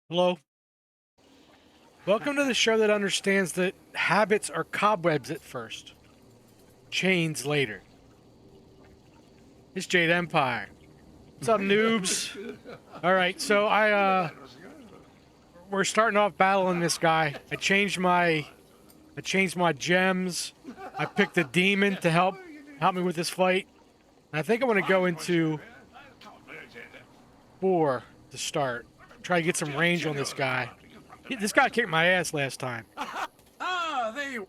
Hello. Welcome to the show that understands that habits are cobwebs at first, chains later. It's Jade Empire. What's up, noobs? All right, so we're starting off battling this guy. I changed my gems. I picked a demon to help me with this fight. And I think I want to go into 4 to start. Try to get some range on this guy. This guy kicked my ass last time. Ah, there you...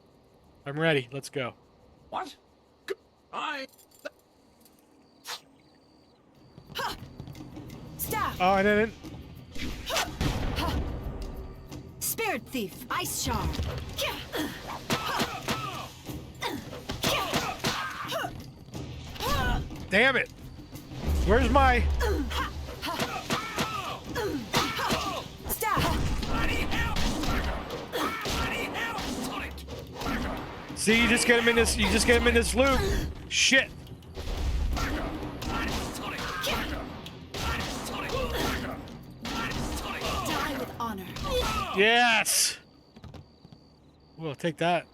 I'm ready. Let's go. What? I... Staff! Oh, I didn't. Spirit Thief! Ice Shard! Damn it! Where's my... Staff! See, you just get him in this loop. Shit. Die with honor. Yes. We'll take that.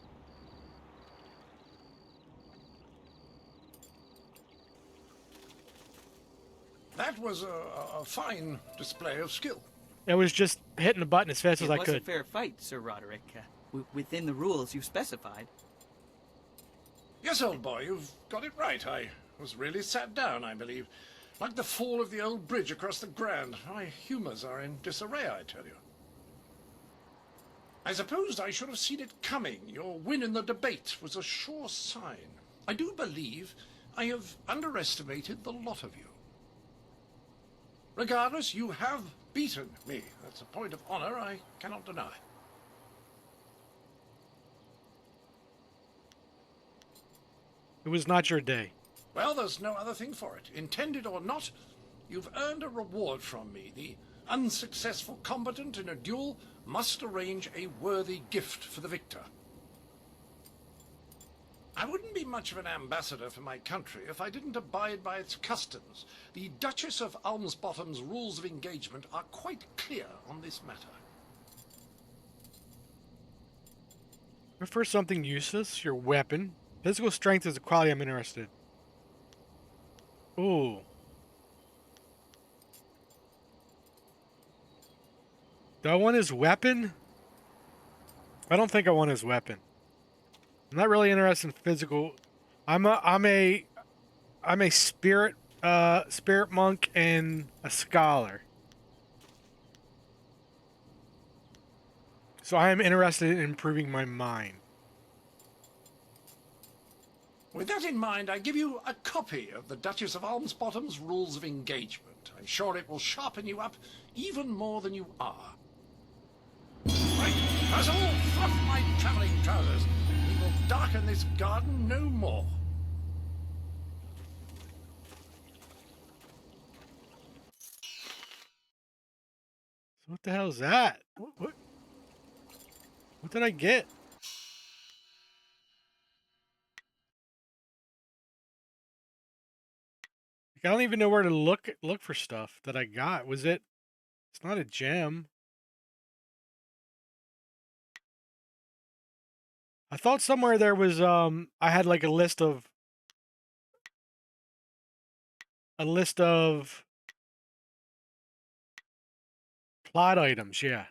That was a fine display of skill. It was just hitting the button as fast as I It was a could. fair fight, Sir Roderick. Within the rules you specified. Yes, old boy, you've got it right. I was really sat down, I believe. Like the fall of the old bridge across the Grand. My humours are in disarray, I tell you. I supposed I should have seen it coming. Your win in the debate was a sure sign. I do believe I have underestimated the lot of you. Regardless, you have beaten me. That's a point of honor I cannot deny. It was not your day. Well, there's no other thing for it. Intended or not, you've earned a reward from me. The unsuccessful combatant in a duel must arrange a worthy gift for the victor. I wouldn't be much of an ambassador for my country if I didn't abide by its customs. The Duchess of Almsbottom's rules of engagement are quite clear on this matter. Prefer something useless? Your weapon. Physical strength is a quality I'm interested in. Ooh. Do I want his weapon? I don't think I want his weapon. I'm not really interested in physical. I'm a spirit monk and a scholar. So I am interested in improving my mind. With that in mind, I give you a copy of the Duchess of Almsbottom's Rules of Engagement. I'm sure it will sharpen you up even more than you are. Right, that's all. Fluff my travelling trousers. We will darken this garden no more. So what the hell is that? What did I get? I don't even know where to look for stuff that I got. Was it? It's not a gem. I thought somewhere there was I had like a list of plot items, yeah.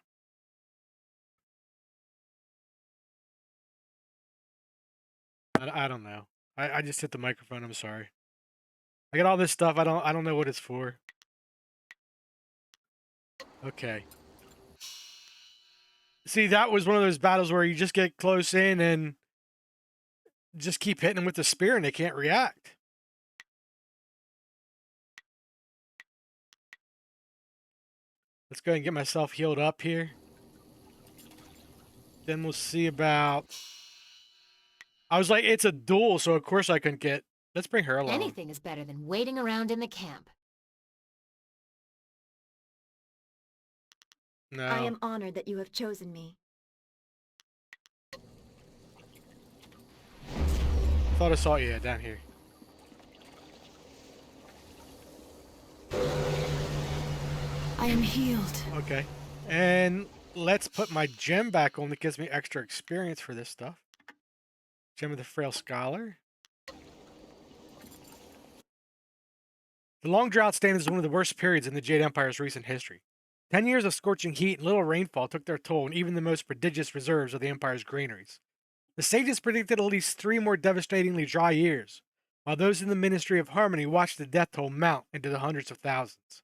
I don't know. I just hit the microphone, I'm sorry. I got all this stuff, I don't know what it's for. Okay. See, that was one of those battles where you just get close in and just keep hitting them with the spear and they can't react. Let's go ahead and get myself healed up here. Then we'll see about... I was like, it's a duel, so of course I couldn't get... Let's bring her along. Anything is better than waiting around in the camp. No. I am honored that you have chosen me. Thought I saw you down here. I am healed. Okay. And let's put my gem back on that gives me extra experience for this stuff. Gem of the Frail Scholar. The long drought stand is one of the worst periods in the Jade Empire's recent history. 10 years of scorching heat and little rainfall took their toll on even the most prodigious reserves of the Empire's granaries. The sages predicted at least 3 more devastatingly dry years, while those in the Ministry of Harmony watched the death toll mount into the hundreds of thousands.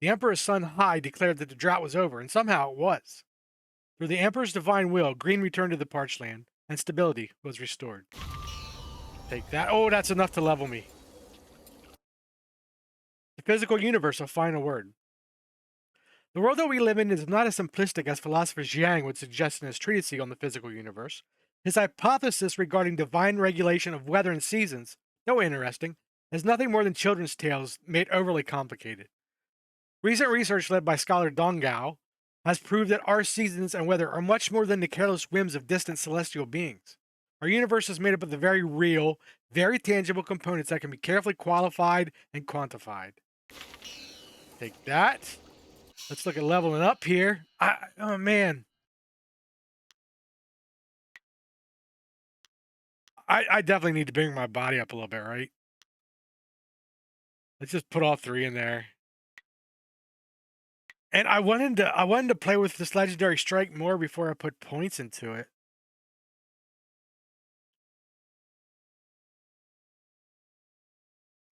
The Emperor's son Hai declared that the drought was over, and somehow it was. Through the Emperor's divine will, green returned to the parched land, and stability was restored. Take that. Oh, that's enough to level me. The physical universe, a final word. The world that we live in is not as simplistic as philosopher Jiang would suggest in his treatise on the physical universe. His hypothesis regarding divine regulation of weather and seasons, though interesting, is nothing more than children's tales made overly complicated. Recent research led by scholar Dong Gao has proved that our seasons and weather are much more than the careless whims of distant celestial beings. Our universe is made up of the very real, very tangible components that can be carefully qualified and quantified. Take that. Let's look at leveling up here. Oh, man. I definitely need to bring my body up a little bit, right? Let's just put all 3 in there. And I wanted to play with this legendary strike more before I put points into it.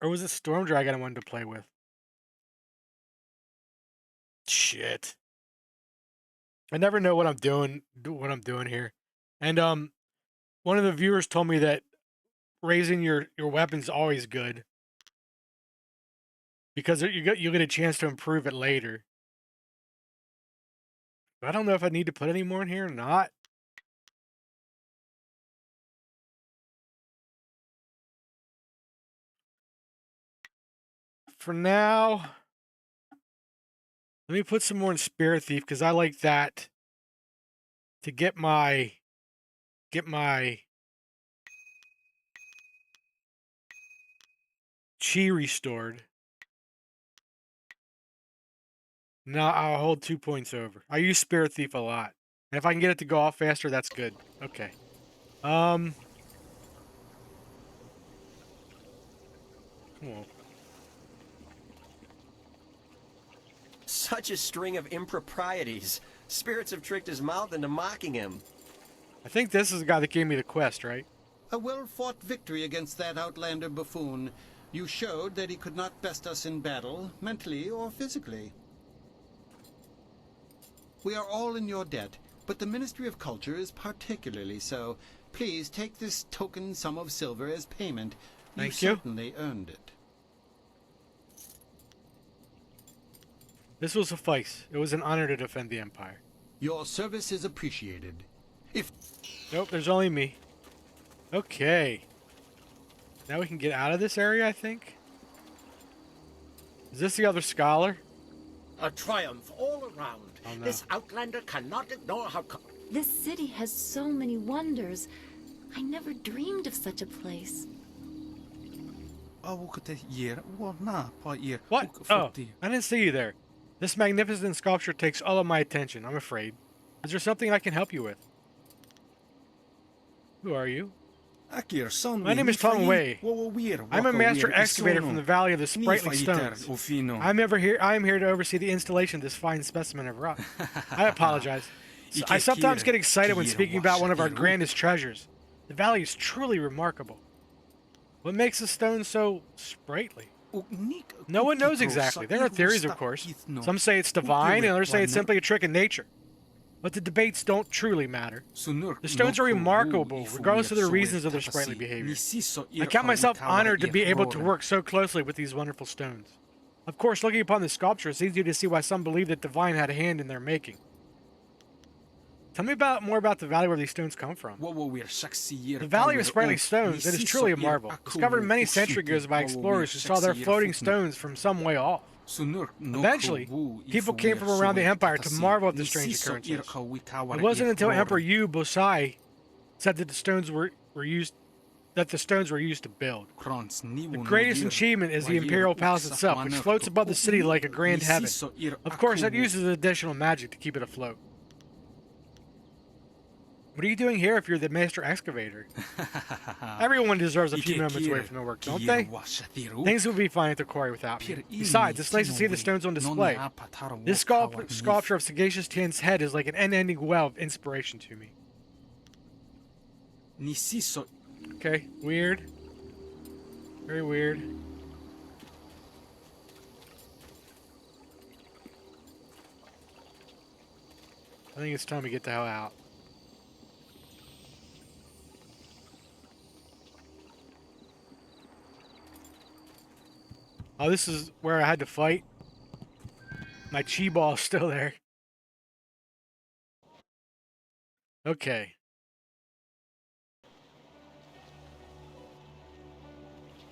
Or was it Storm Dragon I wanted to play with? Shit. I never know what I'm doing here. And one of the viewers told me that raising your weapon's always good because you get a chance to improve it later. I don't know if I need to put any more in here or not. For now, let me put some more in Spirit Thief because I like that to get my chi restored. No, I'll hold 2 points over. I use Spirit Thief a lot. And if I can get it to go off faster, that's good. Okay. Come on. Such a string of improprieties. Spirits have tricked his mouth into mocking him. I think this is the guy that gave me the quest, right? A well-fought victory against that outlander buffoon. You showed that he could not best us in battle, mentally or physically. We are all in your debt, but the Ministry of Culture is particularly so. Please take this token sum of silver as payment. Thank you. Certainly earned it. This will suffice. It was an honor to defend the Empire. Your service is appreciated. If... Nope, there's only me. Okay. Now we can get out of this area, I think. Is this the other scholar? A triumph all around. Oh, no. This outlander cannot ignore how... This city has so many wonders. I never dreamed of such a place. What? Oh, I didn't see you there. This magnificent sculpture takes all of my attention, I'm afraid. Is there something I can help you with? Who are you? My name is Tong Wei. I'm a master excavator from the Valley of the Sprightly Stones. I am here to oversee the installation of this fine specimen of rock. I apologize. I sometimes get excited when speaking about one of our grandest treasures. The valley is truly remarkable. What makes the stone so sprightly? No one knows exactly. There are theories, of course. Some say it's divine, and others say it's simply a trick in nature. But the debates don't truly matter. The stones are remarkable, regardless of the reasons of their sprightly behavior. I count myself honored to be able to work so closely with these wonderful stones. Of course, looking upon the sculpture, it's easy to see why some believe that divine had a hand in their making. Tell me more about the valley where these stones come from. The Valley of Sprightly Stones, it is truly a marvel. Discovered many centuries ago by explorers who saw their floating stones from some way off. Eventually, people came from around the Empire to marvel at the strange occurrences. It wasn't until Emperor Yu Bosai said that the stones were used that the stones were used to build. The The greatest achievement is the Imperial Palace itself, which floats above the city like a grand heaven. Of course, that uses additional magic to keep it afloat. What are you doing here if you're the master excavator? Everyone deserves a few moments away from their work, don't they? Things will be fine at the quarry without me. Besides, it's nice to see the stones on display. This sculpture of Sagacious Tian's head is like an unending well of inspiration to me. Okay, weird. Very weird. I think it's time to get the hell out. Oh, this is where I had to fight. My chi ball is still there. Okay.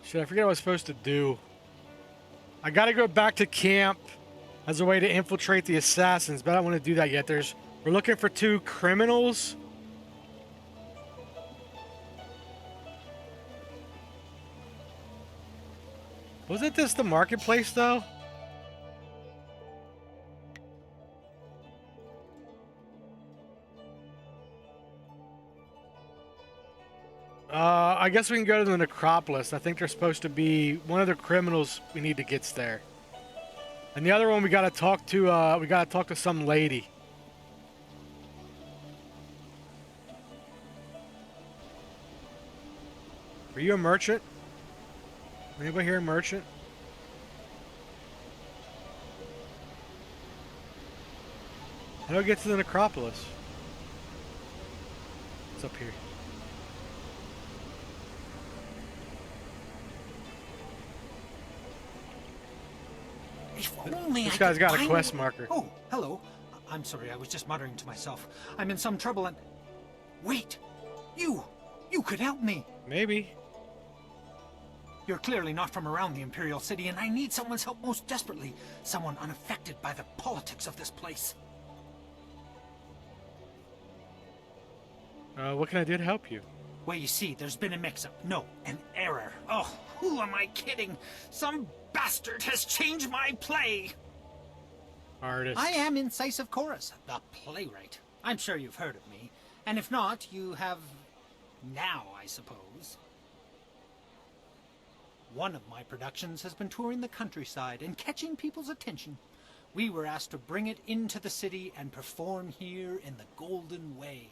Shit, I forget what I was supposed to do. I gotta go back to camp as a way to infiltrate the assassins, but I don't want to do that yet. We're looking for 2 criminals. Wasn't this the marketplace, though? I guess we can go to the Necropolis. I think there's supposed to be one of the criminals we need to get there. And the other one we gotta talk to some lady. Are you a merchant? Anybody here a merchant? How do I get to the Necropolis? It's up here. If only This I guy's could got a find- quest marker. Oh, hello. I'm sorry, I was just muttering to myself. I'm in some trouble and... Wait! You could help me! Maybe. You're clearly not from around the Imperial City, and I need someone's help most desperately. Someone unaffected by the politics of this place. What can I do to help you? Well, you see, there's been a mix-up. No, an error. Oh, who am I kidding? Some bastard has changed my play! Artist. I am Incisive Chorus, the playwright. I'm sure you've heard of me. And if not, you have... now, I suppose. One of my productions has been touring the countryside and catching people's attention. We were asked to bring it into the city and perform here in the Golden Way.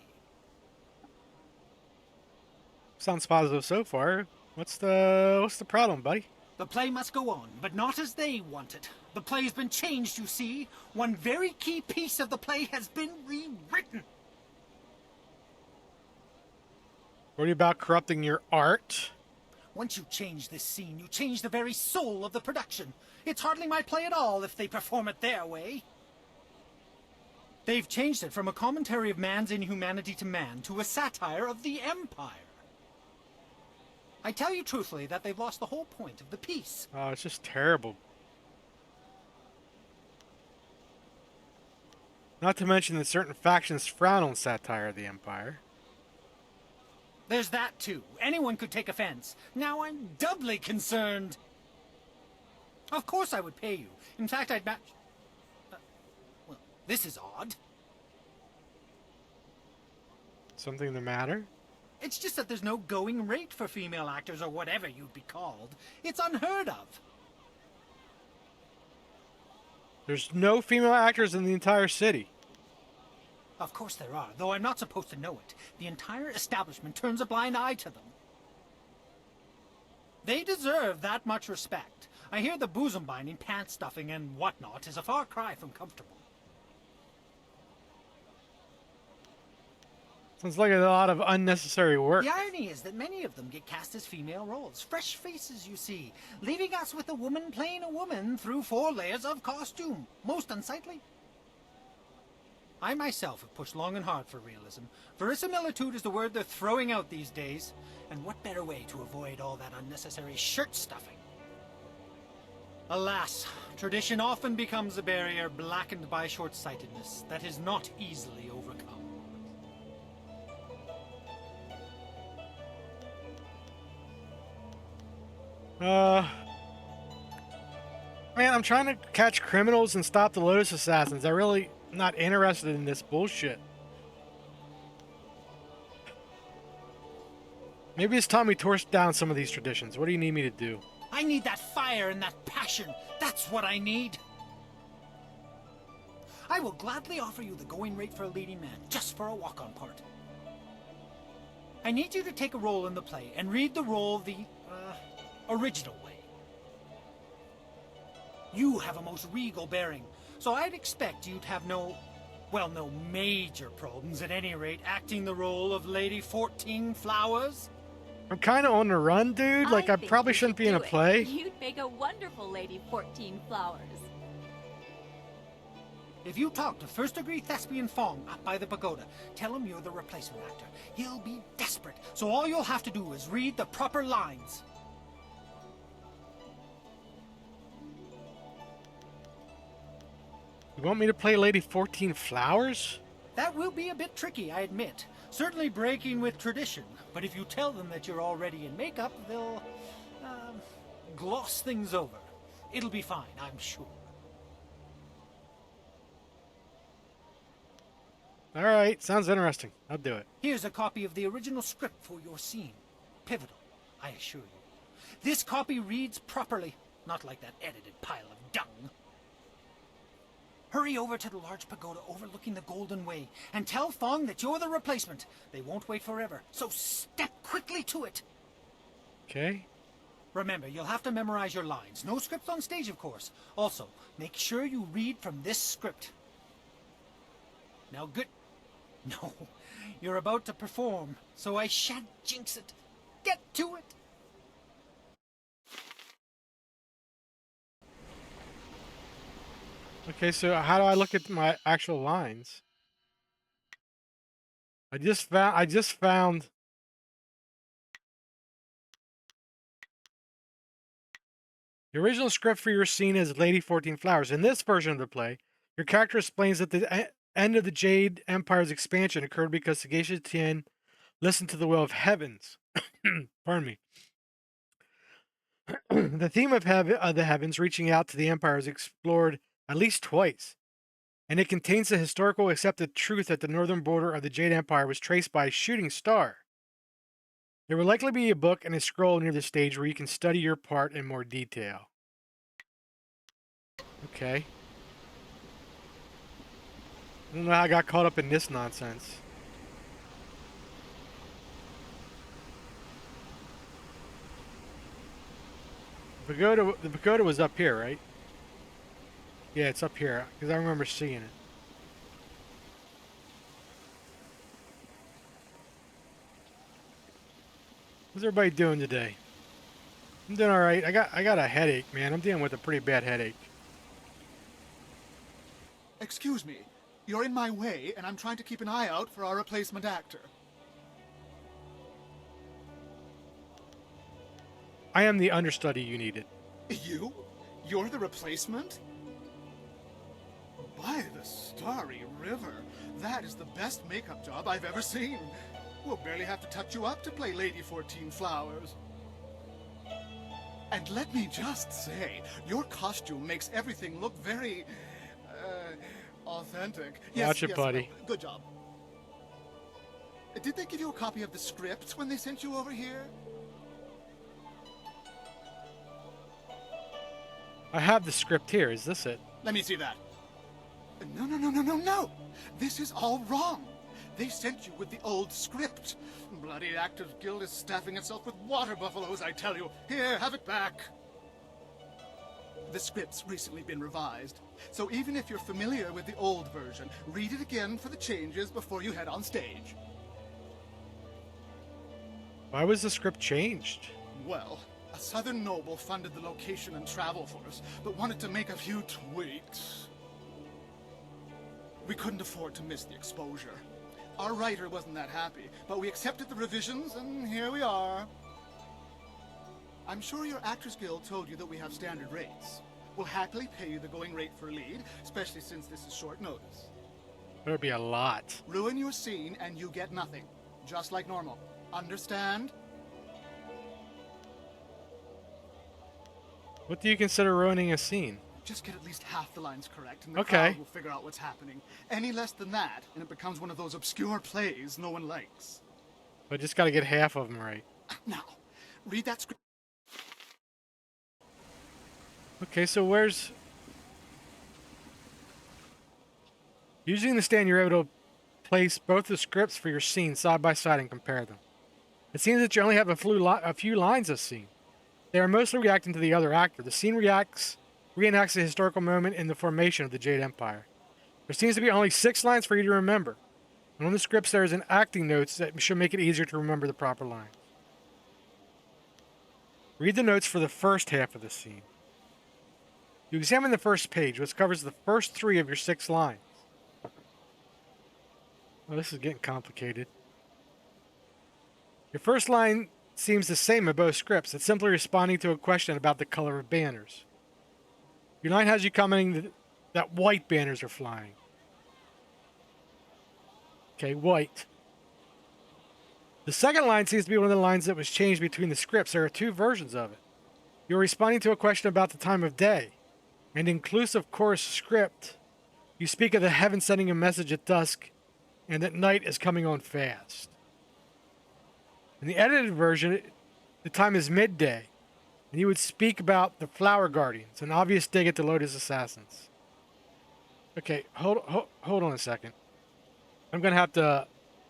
Sounds positive so far. What's the problem, buddy? The play must go on, but not as they want it. The play's been changed, you see. One very key piece of the play has been rewritten. Worry about corrupting your art? Once you change this scene, you change the very soul of the production. It's hardly my play at all if they perform it their way. They've changed it from a commentary of man's inhumanity to man to a satire of the Empire. I tell you truthfully that they've lost the whole point of the piece. Oh, it's just terrible. Not to mention that certain factions frown on satire of the Empire. There's that too. Anyone could take offense. Now I'm doubly concerned. Of course I would pay you. In fact, I'd match... well, this is odd. Something the matter? It's just that there's no going rate for female actors or whatever you'd be called. It's unheard of. There's no female actors in the entire city. Of course there are, though I'm not supposed to know it. The entire establishment turns a blind eye to them. They deserve that much respect. I hear the bosom binding, pants stuffing, and whatnot is a far cry from comfortable. Sounds like a lot of unnecessary work. The irony is that many of them get cast as female roles. Fresh faces, you see, leaving us with a woman playing a woman through 4 layers of costume. Most unsightly. I myself have pushed long and hard for realism. Verisimilitude is the word they're throwing out these days. And what better way to avoid all that unnecessary shirt stuffing? Alas, tradition often becomes a barrier blackened by short-sightedness that is not easily overcome. Man, I'm trying to catch criminals and stop the Lotus Assassins. I'm really not interested in this bullshit. Maybe it's time we tore down some of these traditions. What do you need me to do? I need that fire and that passion. That's what I need. I will gladly offer you the going rate for a leading man, just for a walk-on part. I need you to take a role in the play and read the role the, original way. You have a most regal bearing, so I'd expect you'd have no major problems at any rate acting the role of Lady 14 Flowers. I'm kind of on the run, dude. Like, I think probably you shouldn't should be in a do it. play. You'd make a wonderful Lady 14 Flowers. If you talk to first-degree thespian Fong up by the pagoda, tell him you're the replacement actor. He'll be desperate, so all you'll have to do is read the proper lines. You want me to play Lady 14 Flowers? That will be a bit tricky, I admit. Certainly breaking with tradition. But if you tell them that you're already in makeup, they'll, gloss things over. It'll be fine, I'm sure. Alright, sounds interesting. I'll do it. Here's a copy of the original script for your scene. Pivotal, I assure you. This copy reads properly, not like that edited pile of dung. Hurry over to the large pagoda overlooking the Golden Way and tell Fong that you're the replacement. They won't wait forever, so step quickly to it. Okay. Remember, you'll have to memorize your lines. No script on stage, of course. Also, make sure you read from this script. Now, good. No, you're about to perform, so I shan't jinx it. Get to it. Okay, so how do I look at my actual lines? I just found the original script for your scene is Lady 14 Flowers. In this version of the play, your character explains that the end of the Jade Empire's expansion occurred because Sagacious Tien listened to the will of heavens. Pardon me. The theme of the heavens reaching out to the Empire is explored at least twice, and it contains the historical accepted truth that the northern border of the Jade Empire was traced by a shooting star. There will likely be a book and a scroll near the stage where you can study your part in more detail. Okay. I don't know how I got caught up in this nonsense. The pagoda was up here, right? Yeah, it's up here, because I remember seeing it. What's everybody doing today? I'm doing alright. I got a headache, man. I'm dealing with a pretty bad headache. Excuse me. You're in my way, and I'm trying to keep an eye out for our replacement actor. I am the understudy you needed. You? You're the replacement? By the starry river, that is the best makeup job I've ever seen. We'll barely have to touch you up to play Lady 14 Flowers. And let me just say, your costume makes everything look very, authentic. Watch it, buddy. Good job. Did they give you a copy of the script when they sent you over here? I have the script here. Is this it? Let me see that. No. This is all wrong. They sent you with the old script. Bloody Actors Guild is staffing itself with water buffaloes, I tell you. Here, have it back. The script's recently been revised, so even if you're familiar with the old version, read it again for the changes before you head on stage. Why was the script changed? Well, a southern noble funded the location and travel for us, but wanted to make a few tweaks. We couldn't afford to miss the exposure. Our writer wasn't that happy, but we accepted the revisions, and here we are. I'm sure your Actors Guild told you that we have standard rates. We'll happily pay you the going rate for lead, especially since this is short notice. There'll be a lot. Ruin your scene and you get nothing. Just like normal. Understand? What do you consider ruining a scene? Just get at least half the lines correct, and the Okay. crowd will figure out what's happening. Any less than that, and it becomes one of those obscure plays no one likes. I just got to get half of them right. Now, read that script. Okay, so where's... Using the stand, you're able to place both the scripts for your scene side by side and compare them. It seems that you only have a few lines of scene. They are mostly reacting to the other actor. The scene reenacts a historical moment in the formation of the Jade Empire. There seems to be only 6 lines for you to remember. And on the scripts there is an acting notes that should make it easier to remember the proper lines. Read the notes for the first half of the scene. You examine the first page, which covers the first 3 of your 6 lines. Oh, this is getting complicated. Your first line seems the same in both scripts. It's simply responding to a question about the color of banners. Your line has you commenting that white banners are flying. Okay, white. The second line seems to be one of the lines that was changed between the scripts. There are 2 versions of it. You're responding to a question about the time of day. And inclusive chorus script, you speak of the heaven sending a message at dusk and that night is coming on fast. In the edited version, the time is midday, and you would speak about the Flower Guardians, an obvious dig at the Lotus Assassins. Okay, hold on a second. I'm going to have to...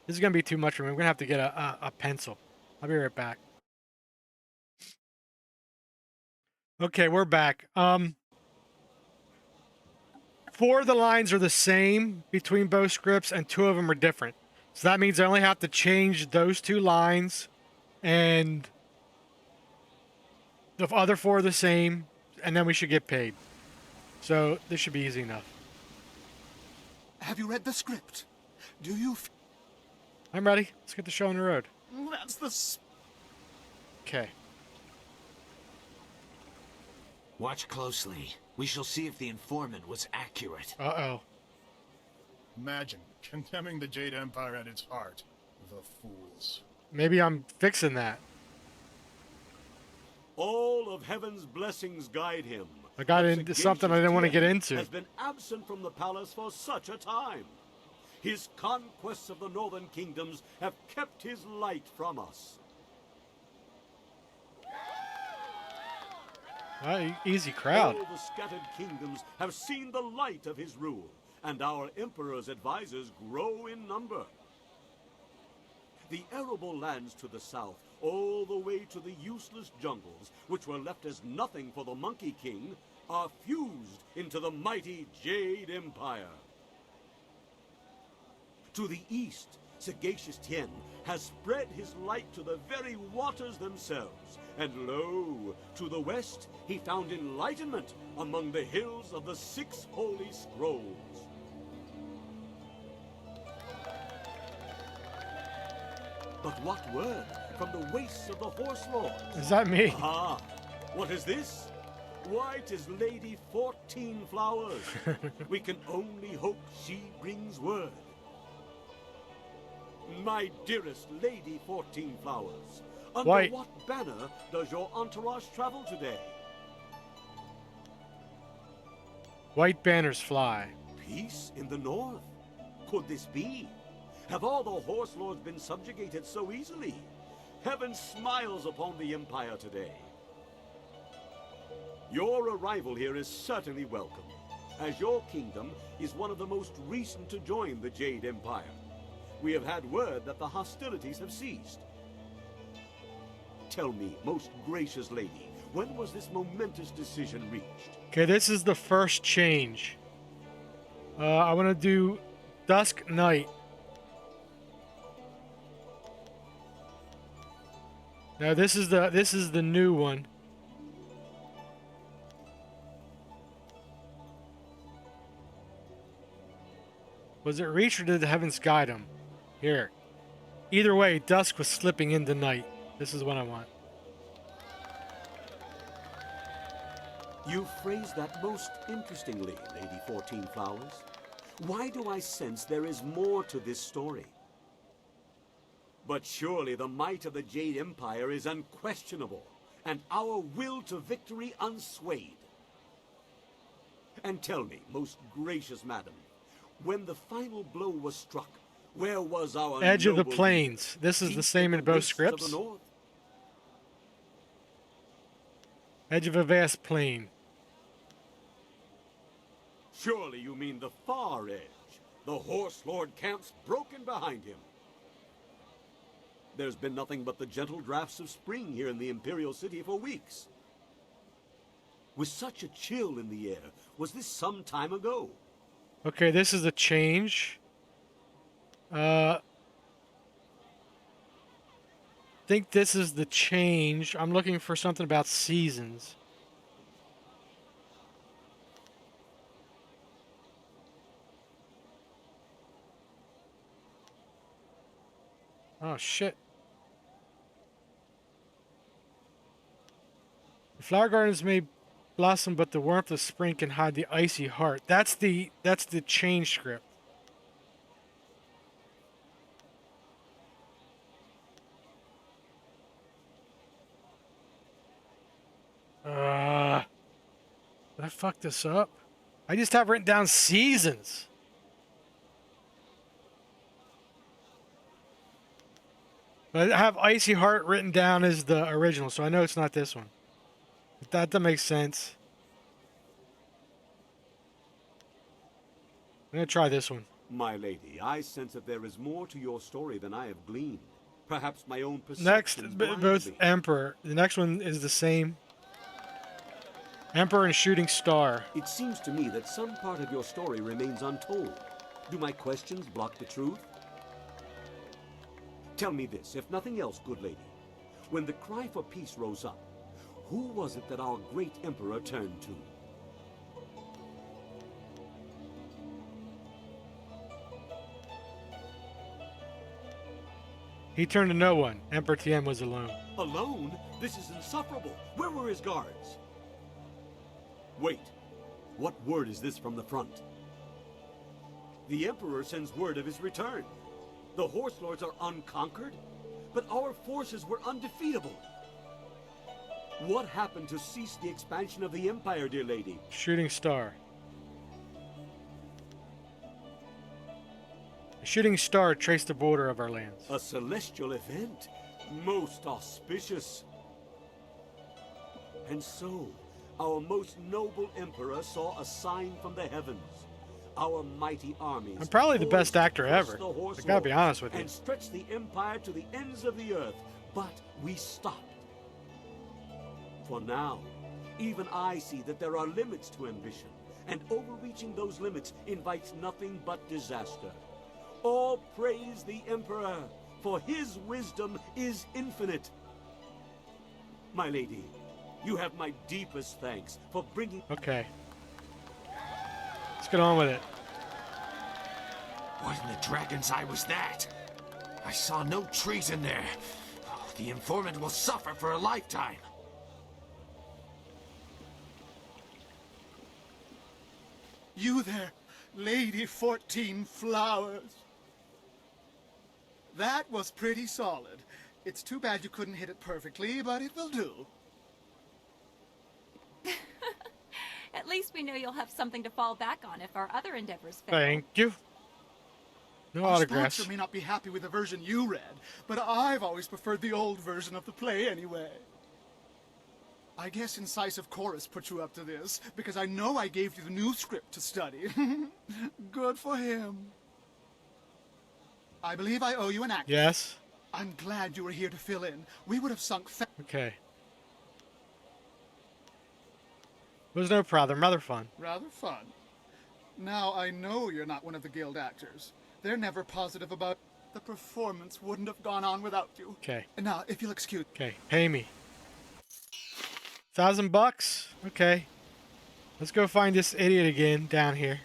This is going to be too much for me. I'm going to have to get a pencil. I'll be right back. Okay, we're back. 4 of the lines are the same between both scripts, and 2 of them are different. So that means I only have to change those 2 lines, and the other 4 are the same, and then we should get paid. So this should be easy enough. Have you read the script? Do you... I'm ready. Let's get the show on the road. That's the... Okay. Watch closely. We shall see if the informant was accurate. Uh-oh. Imagine condemning the Jade Empire at its heart. The fools. Maybe I'm fixing that. All of heaven's blessings guide him. I got into something I didn't want to get into. Has been absent from the palace for such a time. His conquests of the northern kingdoms have kept his light from us. Easy crowd. All the scattered kingdoms have seen the light of his rule, and our emperor's advisors grow in number. The arable lands to the south, all the way to the useless jungles, which were left as nothing for the Monkey King, are fused into the mighty Jade Empire. To the east, sagacious Tien has spread his light to the very waters themselves, and lo, to the west he found enlightenment among the hills of the 6 holy scrolls. But what word from the wastes of the Horse Lords? Is that me? Ah, what is this? Why, 'tis Lady 14 Flowers. We can only hope she brings word. My dearest Lady 14 Flowers, under White. what banner does your entourage travel today? White banners fly. Peace in the north? Could this be? Have all the Horse Lords been subjugated so easily? Heaven smiles upon the Empire today. Your arrival here is certainly welcome, as your kingdom is one of the most recent to join the Jade Empire. We have had word that the hostilities have ceased. Tell me, most gracious lady, when was this momentous decision reached? Okay, this is the first change. I want to do Dusk Night. Now this is the new one. Was it reach or did the heavens guide him? Here. Either way, dusk was slipping into night. This is what I want. You phrased that most interestingly, Lady 14 Flowers. Why do I sense there is more to this story? But surely the might of the Jade Empire is unquestionable. and our will to victory unswayed. And tell me, most gracious madam, when the final blow was struck, where was our Edge of the noble Plains. leader? This is the Deep same in both wastes of scripts. the north? Edge of a vast plain. Surely you mean the far edge. The Horse Lord camps broken behind him. There's been nothing but the gentle drafts of spring here in the Imperial City for weeks. With such a chill in the air, was this some time ago? Okay, this is a change. Think this is the change. I'm looking for something about seasons. Oh shit. The flower gardens may blossom, but the warmth of spring can hide the icy heart. That's the change script. Did I fuck this up? I just have written down seasons. But I have Icy Heart written down as the original, so I know it's not this one. But that makes sense. I'm gonna try this one. My lady, I sense that there is more to your story than I have gleaned. Perhaps my own Next, perceptions both blind me. Emperor. The next one is the same. Emperor and Shooting Star. It seems to me that some part of your story remains untold. Do my questions block the truth? Tell me this, if nothing else, good lady. When the cry for peace rose up, who was it that our great emperor turned to? He turned to no one. Emperor Tien was alone. Alone? This is insufferable. Where were his guards? Wait. What word is this from the front? The Emperor sends word of his return. The Horse Lords are unconquered, but our forces were undefeatable. What happened to cease the expansion of the Empire, dear lady? Shooting Star. A shooting star traced the border of our lands. A celestial event, most auspicious. And so, our most noble emperor saw a sign from the heavens. Our mighty armies. I'm probably the best actor ever. I gotta be honest with you. And stretched the empire to the ends of the earth, but we stopped. For now, even I see that there are limits to ambition, and overreaching those limits invites nothing but disaster. All praise the Emperor, for his wisdom is infinite. My lady, you have my deepest thanks for bringing... Okay. Let's get on with it. What in the dragon's eye was that? I saw no treason there. Oh, the informant will suffer for a lifetime. You there, Lady 14 Flowers. That was pretty solid. It's too bad you couldn't hit it perfectly, but it will do. At least we know you'll have something to fall back on if our other endeavors fail. Thank you. No Our autographs. sponsor may not be happy with the version you read, but I've always preferred the old version of the play anyway. I guess Incisive Chorus put you up to this, because I know I gave you the new script to study. Good for him. I believe I owe you an act. Yes. I'm glad you were here to fill in. We would have sunk Okay. Was no problem. Rather fun. Rather fun. Now, I know you're not one of the guild actors. They're never positive about... The performance wouldn't have gone on without you. Okay. Now, if you'll excuse... Okay. Pay me. $1,000? Okay. Let's go find this idiot again down here.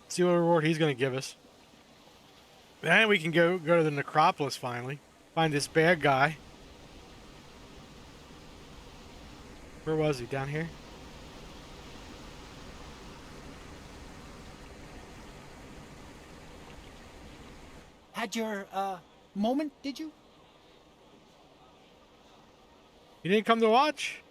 See what reward he's going to give us. Then we can go to the Necropolis finally. Find this bad guy. Where was he? Down here? Had your, moment, did you? You didn't come to watch?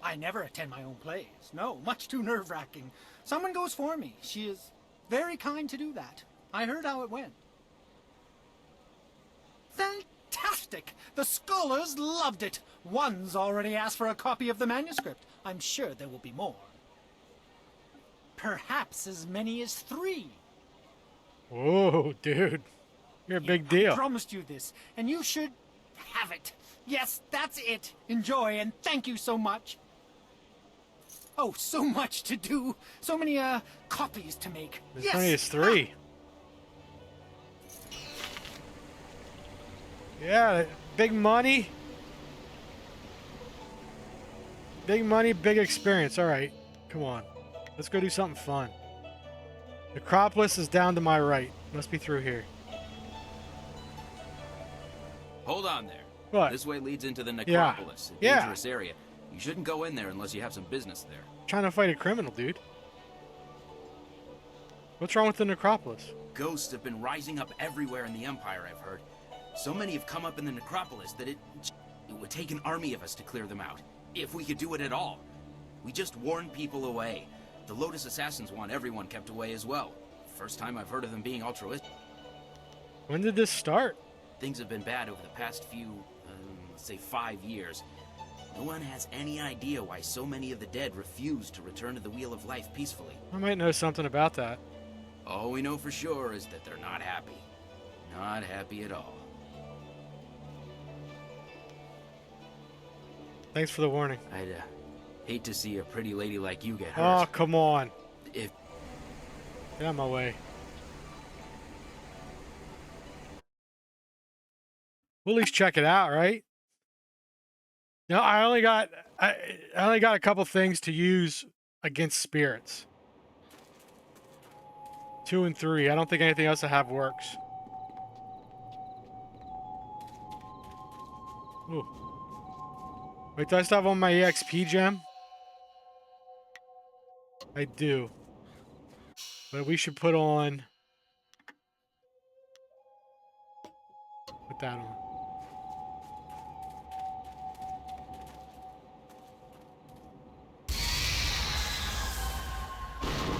I never attend my own plays. No, much too nerve-wracking. Someone goes for me. She is very kind to do that. I heard how it went. Fantastic! The scholars loved it. One's already asked for a copy of the manuscript. I'm sure there will be more. Perhaps as many as 3. Whoa, dude. You're a big deal. I promised you this, and you should have it. Yes, that's it. Enjoy, and thank you so much. Oh, so much to do. So many, copies to make. As yes. many as 3. Yeah, big money. Big money, big experience. All right, come on. Let's go do something fun. Necropolis is down to my right. Must be through here. Hold on there. What? This way leads into the Necropolis, a Yeah. dangerous area. You shouldn't go in there unless you have some business there. Trying to fight a criminal, dude. What's wrong with the Necropolis? Ghosts have been rising up everywhere in the Empire, I've heard. So many have come up in the Necropolis that it would take an army of us to clear them out. If we could do it at all. We just warn people away. The Lotus Assassins want everyone kept away as well. First time I've heard of them being altruistic. When did this start? Things have been bad over the past few, let's say 5 years. No one has any idea why so many of the dead refuse to return to the Wheel of Life peacefully. I might know something about that. All we know for sure is that they're not happy. Not happy at all. Thanks for the warning. I'd hate to see a pretty lady like you get hurt. Oh, come on. If Get out of my way. We'll at least check it out, right? No, I only got a couple things to use against spirits. 2 and 3. I don't think anything else I have works. Ooh. Wait, do I still have on my EXP gem? I do. But we should put on... Put that on.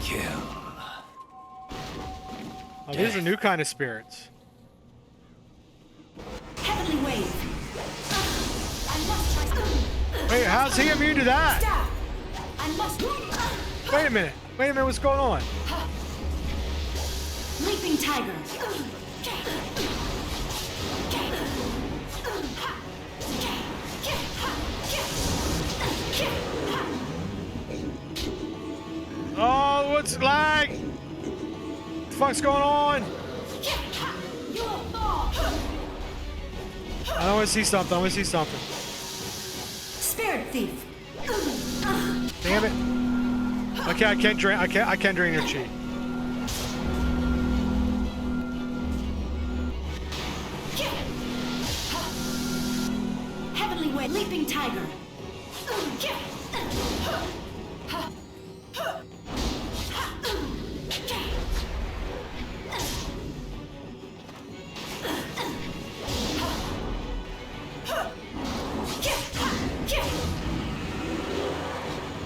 Kill. Oh, these are new kind of spirits. Heavenly wave. I must try. Wait, how's he immune to that? Stop. I must. Wait a minute. Wait a minute. What's going on? Leaping tiger. Oh, what's lag? What the fuck's going on? I want to see something. I want to see something. Spirit thief. Damn it. Okay, I can't drain. I can't drain your chi. Heavenly wave. Leaping tiger.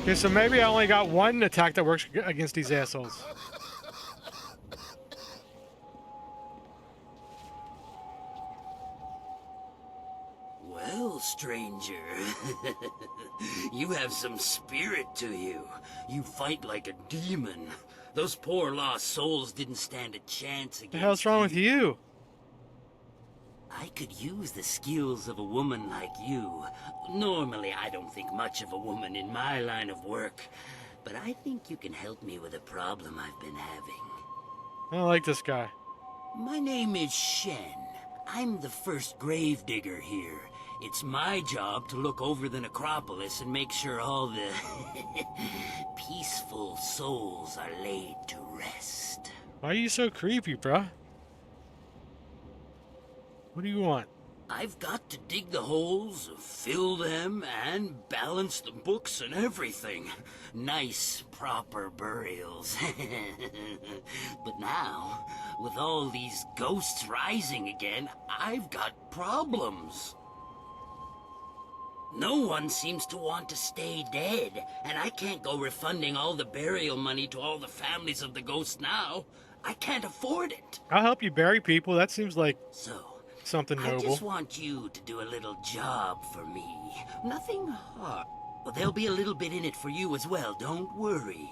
Okay, so maybe I only got one attack that works against these assholes. Well, stranger, you have some spirit to you. You fight like a demon. Those poor lost souls didn't stand a chance against What the hell's wrong with you? I could use the skills of a woman like you. Normally, I don't think much of a woman in my line of work, but I think you can help me with a problem I've been having. I don't like this guy. My name is Shen. I'm the first gravedigger here. It's my job to look over the Necropolis and make sure all the peaceful souls are laid to rest. Why are you so creepy, bruh? What do you want? I've got to dig the holes, fill them, and balance the books and everything. Nice, proper burials. But now, with all these ghosts rising again, I've got problems. No one seems to want to stay dead, and I can't go refunding all the burial money to all the families of the ghosts now. I can't afford it. I'll help you bury people. That seems like So, something I noble. just want you to do a little job for me. Nothing hard. Well, there'll be a little bit in it for you as well, don't worry.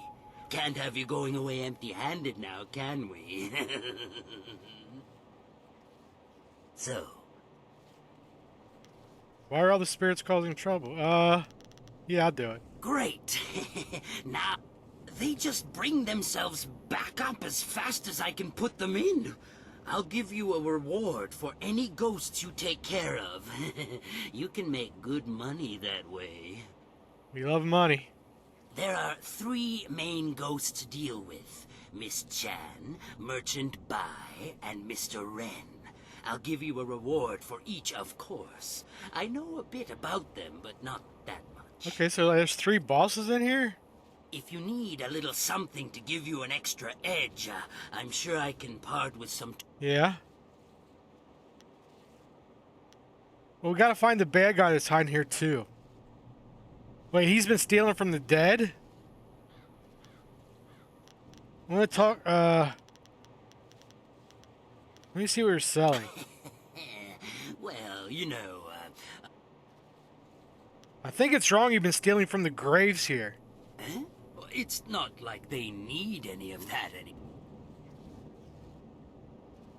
Can't have you going away empty-handed now, can we? So... Why are all the spirits causing trouble? Yeah, I'll do it. Great. Now, they just bring themselves back up as fast as I can put them in. I'll give you a reward for any ghosts you take care of. You can make good money that way. We love money. There are 3 main ghosts to deal with. Miss Chan, Merchant Bai, and Mr. Ren. I'll give you a reward for each, of course. I know a bit about them, but not that much. Okay, so there's 3 bosses in here? If you need a little something to give you an extra edge, I'm sure I can part with some... Yeah. Well, we gotta find the bad guy that's hiding here, too. Wait, he's been stealing from the dead? I wanna talk, let me see what you're selling. Well, you know, I think it's wrong you've been stealing from the graves here. Huh? It's not like they need any of that anymore.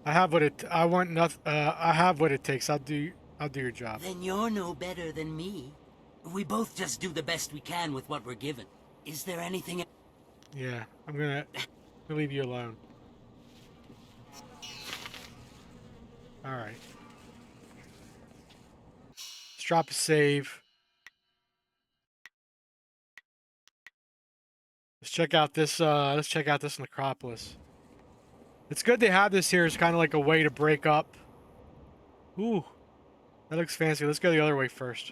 I have what it. I want nothing. I have what it takes. I'll do your job. Then you're no better than me. We both just do the best we can with what we're given. Is there anything... Yeah, I'm gonna leave you alone. All right. Let's drop a save. Let's check out this. Let's check out this Necropolis. It's good they have this here. It's kind of like a way to break up. Ooh, that looks fancy. Let's go the other way first.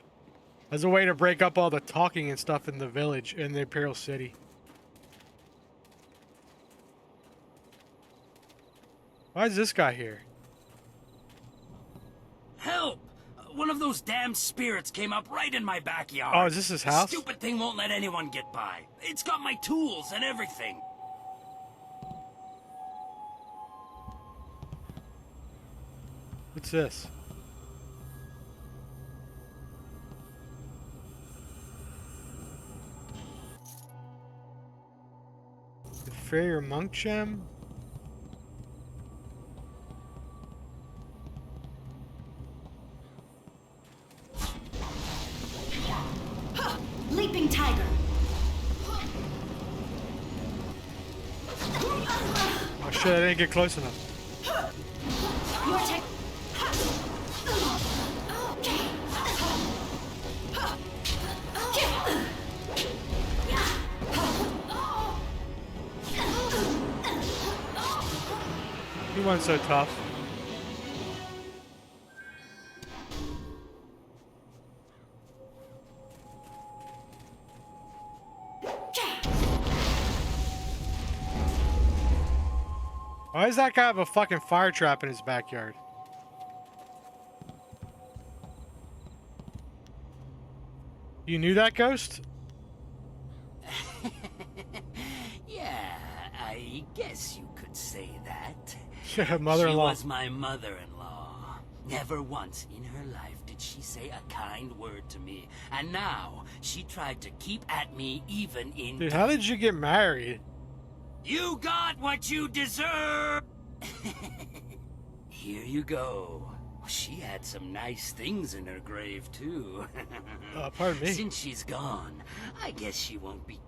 As a way to break up all the talking and stuff in the village, in the Imperial City. Why is this guy here? Help! One of those damn spirits came up right in my backyard. Oh, is this his house? Stupid thing won't let anyone get by. It's got my tools and everything. What's this? Inferior monk gem? Leaping tiger. Oh shit, I didn't get close enough. Your tech. He wasn't so tough. Why does that guy have a fucking fire trap in his backyard? You knew that ghost? Yeah, I guess you could say that. Mother-in-law. She was my mother-in-law. Never once in her life did she say a kind word to me. And now, she tried to keep at me even in... Dude, how did you get married? You got what you deserve! Here you go. She had some nice things in her grave, too. Pardon me? Since she's gone, I guess she won't be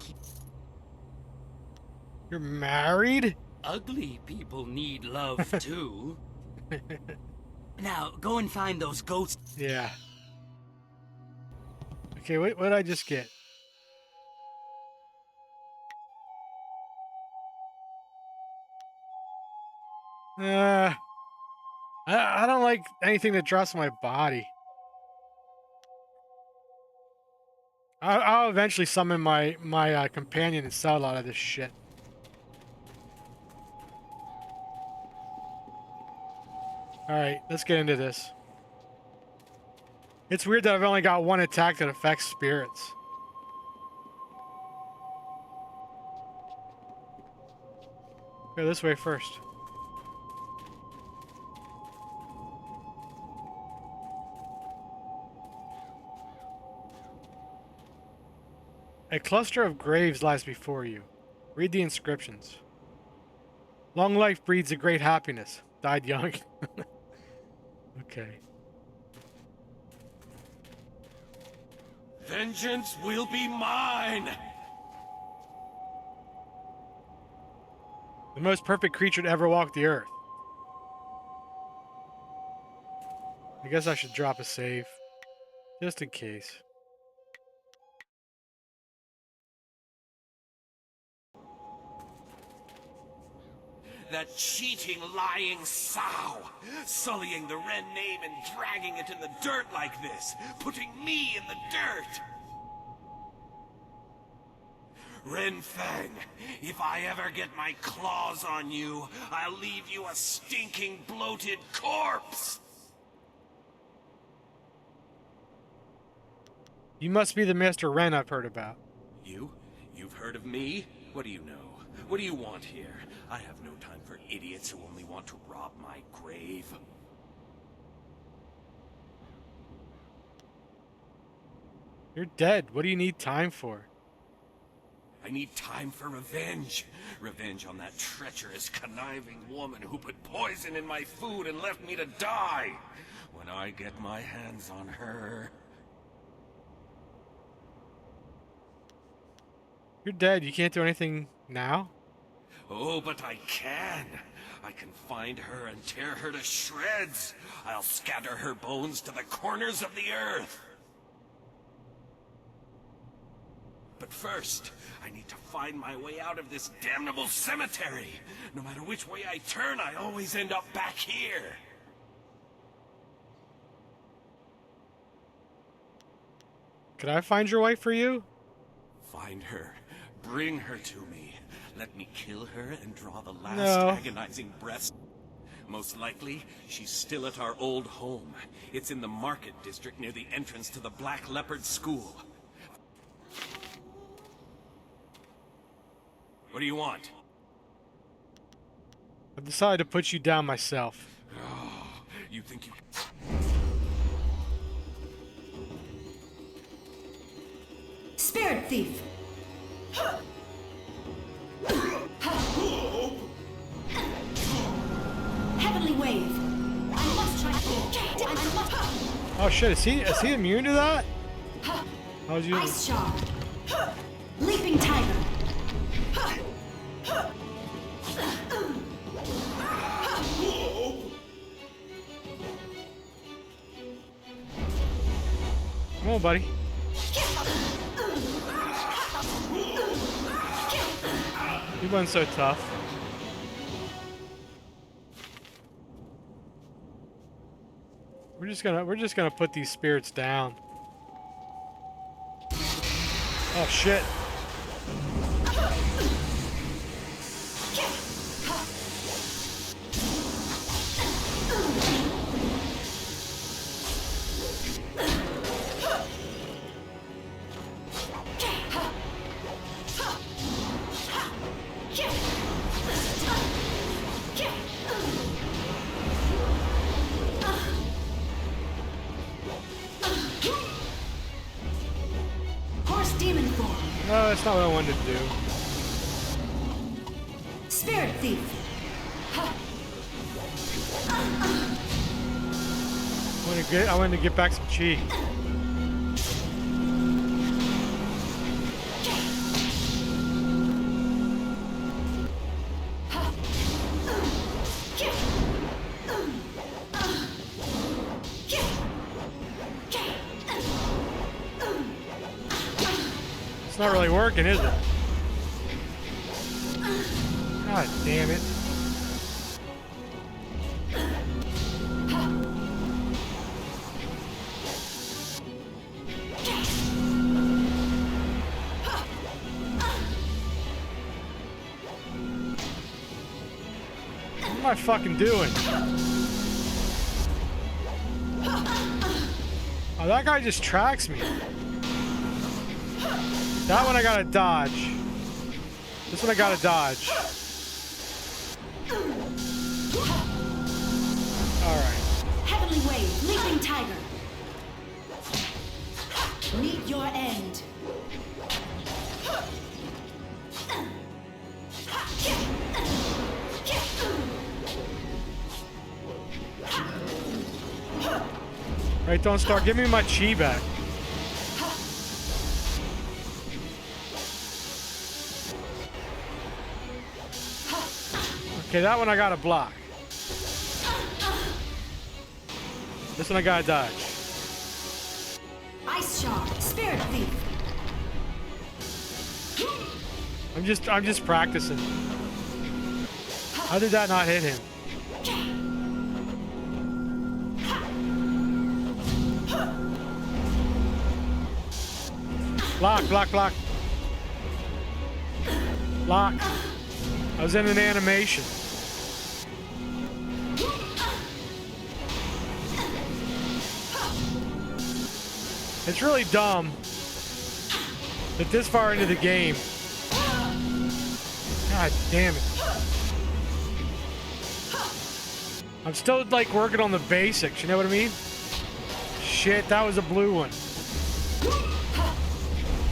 You're married? Ugly people need love, too. Now, go and find those ghosts. Yeah. Okay, wait, what did I just get? I don't like anything that drops my body. I'll eventually summon my companion and sell a lot of this shit. All right, let's get into this. It's weird that I've only got one attack that affects spirits. Go this way first. A cluster of graves lies before you. Read the inscriptions. Long life breeds a great happiness. Died young. Okay. Vengeance will be mine! The most perfect creature to ever walk the earth. I guess I should drop a save. Just in case. That cheating, lying sow, sullying the Ren name and dragging it in the dirt like this, putting me in the dirt. Ren Fang, if I ever get my claws on you, I'll leave you a stinking, bloated corpse. You must be the Master Ren I've heard about. You've heard of me? What do you know? What do you want here? I have no time for idiots who only want to rob my grave. You're dead. What do you need time for? I need time for revenge. Revenge on that treacherous, conniving woman who put poison in my food and left me to die. When I get my hands on her... You're dead. You can't do anything now? Oh, but I can. I can find her and tear her to shreds. I'll scatter her bones to the corners of the earth. But first, I need to find my way out of this damnable cemetery. No matter which way I turn, I always end up back here. Could I find your wife for you? Find her. Bring her to me. Let me kill her and draw the last agonizing breaths. Most likely, she's still at our old home. It's in the market district near the entrance to the Black Leopard School. What do you want? I've decided to put you down myself. Oh, you think you... Spirit Thief! Heavenly Wave! I must try to... I must... Oh shit, is he immune to that? How's you? Ice Shard! Leaping Tiger! Come on, buddy. You weren't so tough. We're just gonna put these spirits down. Oh shit. No, that's not what I wanted to do. Spirit Thief. I wanted to get back some chi. It's not really working, is it? God damn it. What am I fucking doing? Oh, that guy just tracks me. That one I gotta dodge. This one I gotta dodge. Alright. Heavenly Wave, Leaping Tiger. Meet your end. Right, don't start. Give me my chi back. Okay, that one I gotta block. This one I gotta dodge. Ice Shard, Spirit Thief. I'm just practicing. How did that not hit him? Block, block, block. Block. I was in an animation. It's really dumb that this far into the game. God damn it. I'm still like working on the basics, you know what I mean? Shit, that was a blue one.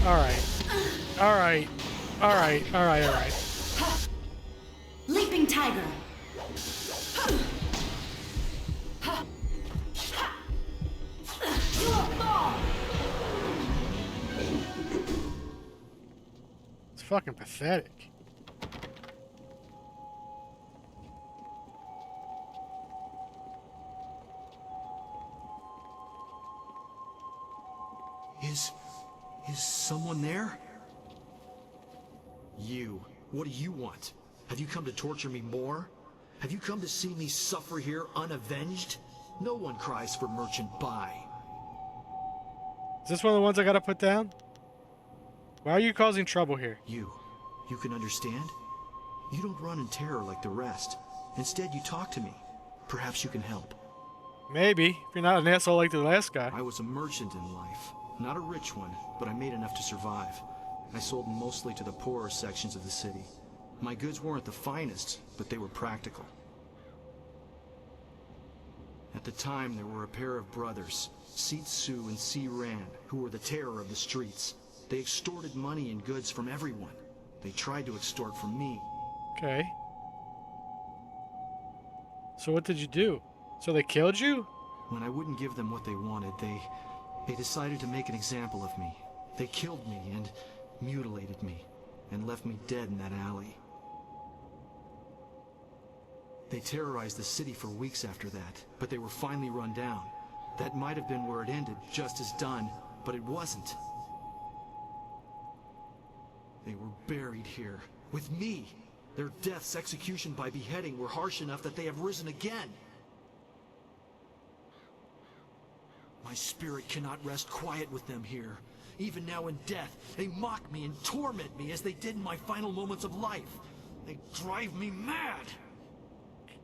Alright. Alright. Alright. Alright. Alright. Leaping Tiger. It's fucking pathetic. Is someone there? You. What do you want? Have you come to torture me more? Have you come to see me suffer here unavenged? No one cries for Merchant Bai. Is this one of the ones I gotta put down? Why are you causing trouble here? You can understand? You don't run in terror like the rest. Instead, you talk to me. Perhaps you can help. Maybe, if you're not an asshole like the last guy. I was a merchant in life. Not a rich one, but I made enough to survive. I sold mostly to the poorer sections of the city. My goods weren't the finest, but they were practical. At the time, there were a pair of brothers, Seat Su and Si Ran, who were the terror of the streets. They extorted money and goods from everyone. They tried to extort from me. Okay. So what did you do? So they killed you? When I wouldn't give them what they wanted, they decided to make an example of me. They killed me and mutilated me, and left me dead in that alley. They terrorized the city for weeks after that, but they were finally run down. That might have been where it ended, just as done, but it wasn't. They were buried here, with me. Their deaths, execution by beheading, were harsh enough that they have risen again. My spirit cannot rest quiet with them here. Even now in death, they mock me and torment me as they did in my final moments of life. They drive me mad.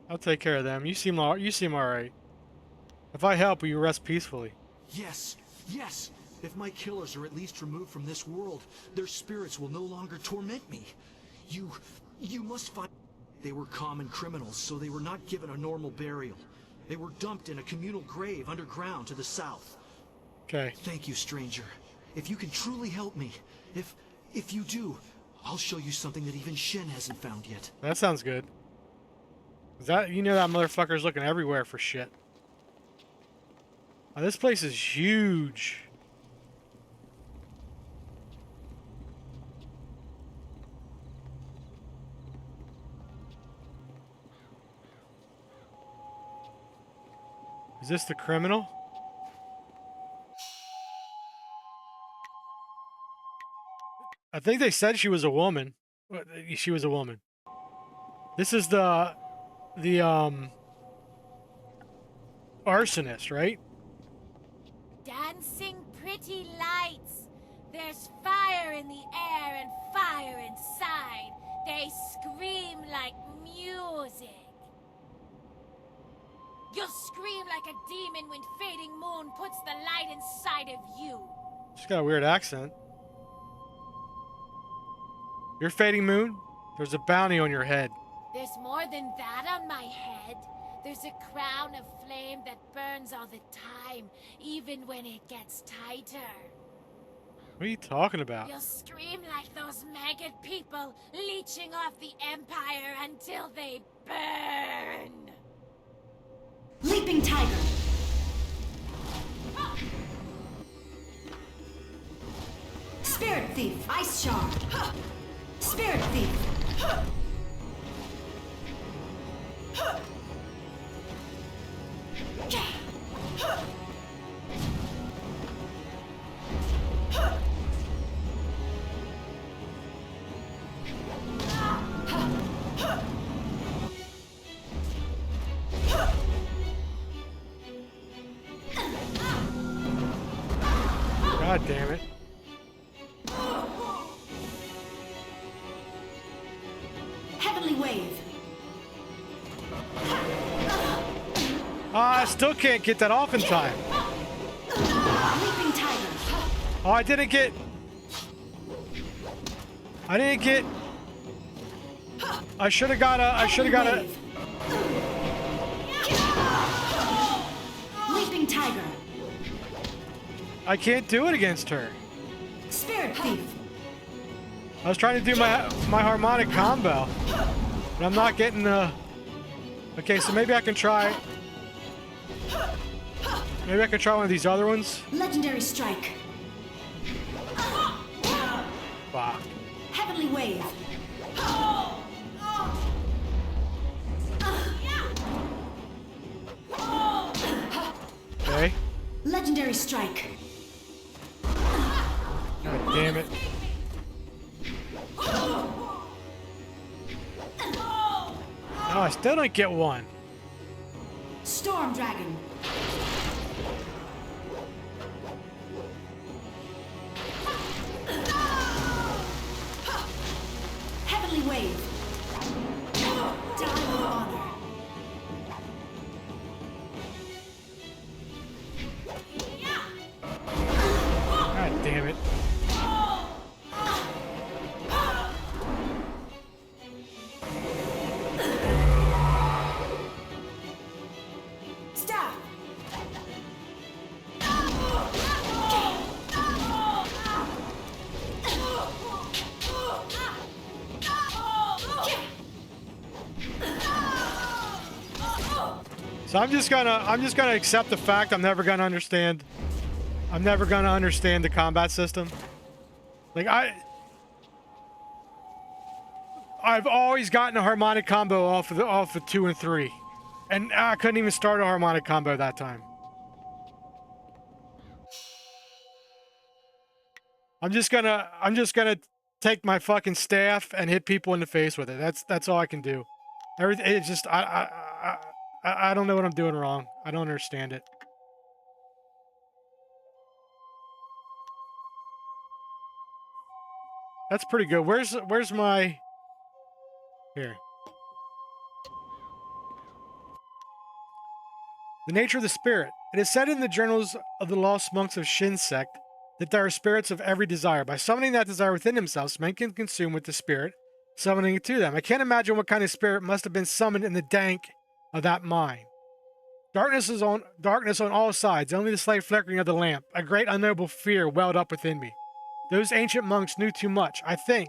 I'll take care of them. You seem alright. If I help, will you rest peacefully? Yes, yes. If my killers are at least removed from this world, their spirits will no longer torment me. You must find... They were common criminals, so they were not given a normal burial. They were dumped in a communal grave underground to the south. Okay. Thank you, stranger. If you can truly help me, if you do, I'll show you something that even Shen hasn't found yet. That sounds good. You know that motherfucker's looking everywhere for shit. Oh, this place is huge. Is this the criminal? I think they said she was a woman. She was a woman. This is the arsonist, right? Dancing pretty lights. There's fire in the air and fire inside. They scream like music. You'll scream like a demon when fading moon puts the light inside of you. She's got a weird accent. You're fading moon? There's a bounty on your head. There's more than that on my head. There's a crown of flame that burns all the time, even when it gets tighter. What are you talking about? You'll scream like those maggot people leeching off the Empire until they burn. Leaping Tiger. Spirit Thief, Ice Shard. Spirit Thief. God damn it. Heavenly Wave. I still can't get that off in time. Leaping Tiger. Oh, I didn't get... I should have got a... Leaping Tiger. I can't do it against her. Spirit Thief. I was trying to do my harmonic combo, but I'm not getting the... Okay, so maybe I can try... Maybe I can try one of these other ones. Legendary Strike. Fuck. Heavenly Wave. Okay. Legendary Strike. God damn it. No, I still don't get one. Storm Dragon. Heavenly Wave. Die with honor. God damn it. Stop. So I'm just gonna accept the fact I'm never gonna understand the combat system. Like I've always gotten a harmonic combo off of 2 and 3. And I couldn't even start a harmonic combo that time. I'm just gonna take my fucking staff and hit people in the face with it. That's all I can do. It's just I don't know what I'm doing wrong. I don't understand it. That's pretty good. Where's my... Here. The nature of the spirit. It is said in the journals of the lost monks of Shin sect that there are spirits of every desire. By summoning that desire within themselves, men can consume with the spirit, summoning it to them. I can't imagine what kind of spirit must have been summoned in the dank of that mine. Darkness on all sides, only the slight flickering of the lamp. A great unknowable fear welled up within me. Those ancient monks knew too much, I think.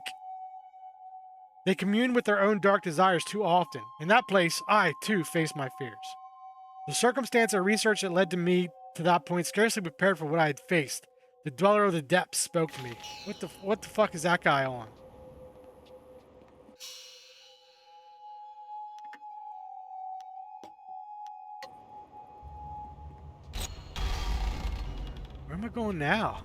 They communed with their own dark desires too often. In that place, I, too, faced my fears. The circumstance of research that led to me to that point scarcely prepared for what I had faced. The dweller of the depths spoke to me. What the fuck is that guy on? Where am I going now?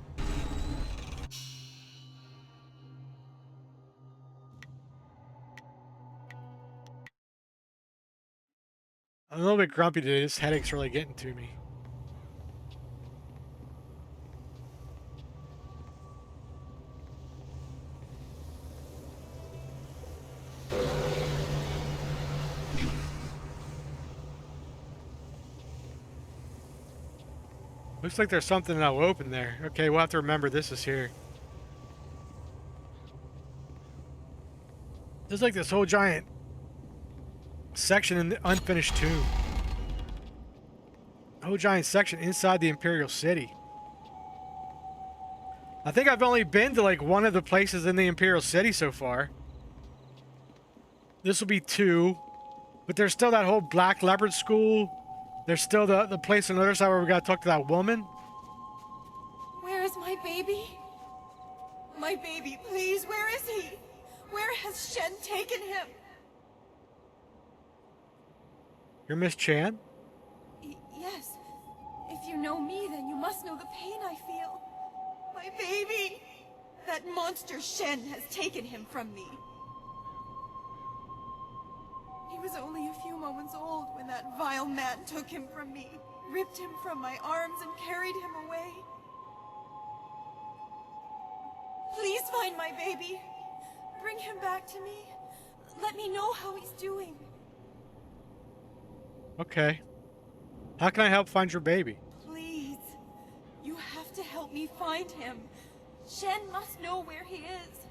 I'm a little bit grumpy today. This headache's really getting to me. Looks like there's something that'll open there. Okay, we'll have to remember this is here. There's like this whole giant section in the unfinished tomb. A whole giant section inside the Imperial City. I think I've only been to like one of the places in the Imperial City so far. This will be 2. But there's still that whole Black Leopard school. There's still the place on the other side where we gotta talk to that woman. Where is my baby? My baby, please, where is he? Where has Shen taken him? You're Miss Chan? Yes. If you know me, then you must know the pain I feel. My baby! That monster Shen has taken him from me. He was only a few moments old when that vile man took him from me, ripped him from my arms and carried him away. Please find my baby. Bring him back to me. Let me know how he's doing. Okay. How can I help find your baby? Please. You have to help me find him. Shen must know where he is.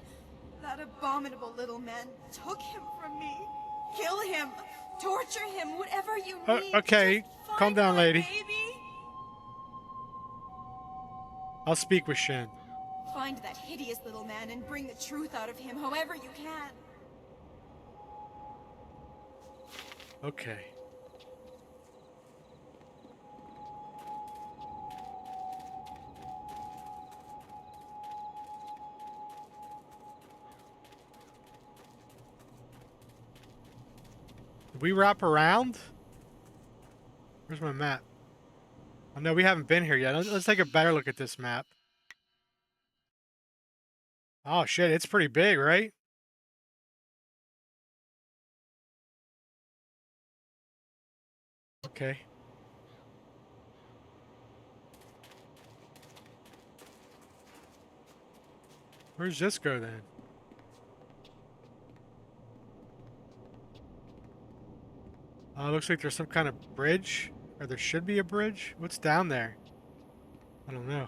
That abominable little man took him from me. Kill him. Torture him. Whatever you need. Okay. Calm down, lady. Baby. I'll speak with Shen. Find that hideous little man and bring the truth out of him however you can. Okay. Did we wrap around? Where's my map? Oh no, we haven't been here yet. Let's take a better look at this map. Oh shit, it's pretty big, right? Okay. Where does this go then? Looks like there's some kind of bridge. Or there should be a bridge. What's down there? I don't know.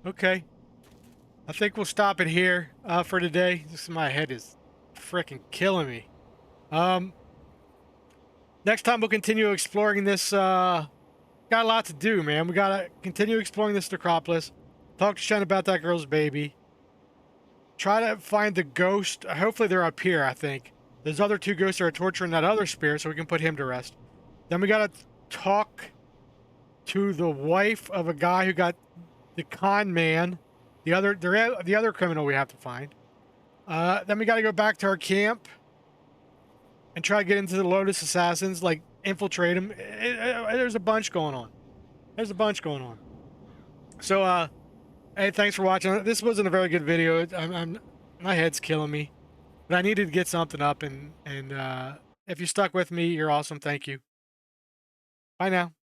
Okay. I think we'll stop it here for today. My head is freaking killing me. Next time we'll continue exploring this. Got a lot to do, man. We gotta continue exploring this necropolis. Talk to Shen about that girl's baby. Try to find the ghost. Hopefully they're up here, I think. There's other 2 ghosts that are torturing that other spirit, so we can put him to rest. Then we gotta talk to the wife of a guy who got the con man. The other criminal we have to find. Then we gotta go back to our camp and try to get into the Lotus Assassins, like infiltrate them. There's a bunch going on. There's a bunch going on. So, hey, thanks for watching. This wasn't a very good video. My head's killing me, but I needed to get something up. And if you stuck with me, you're awesome. Thank you. Bye now.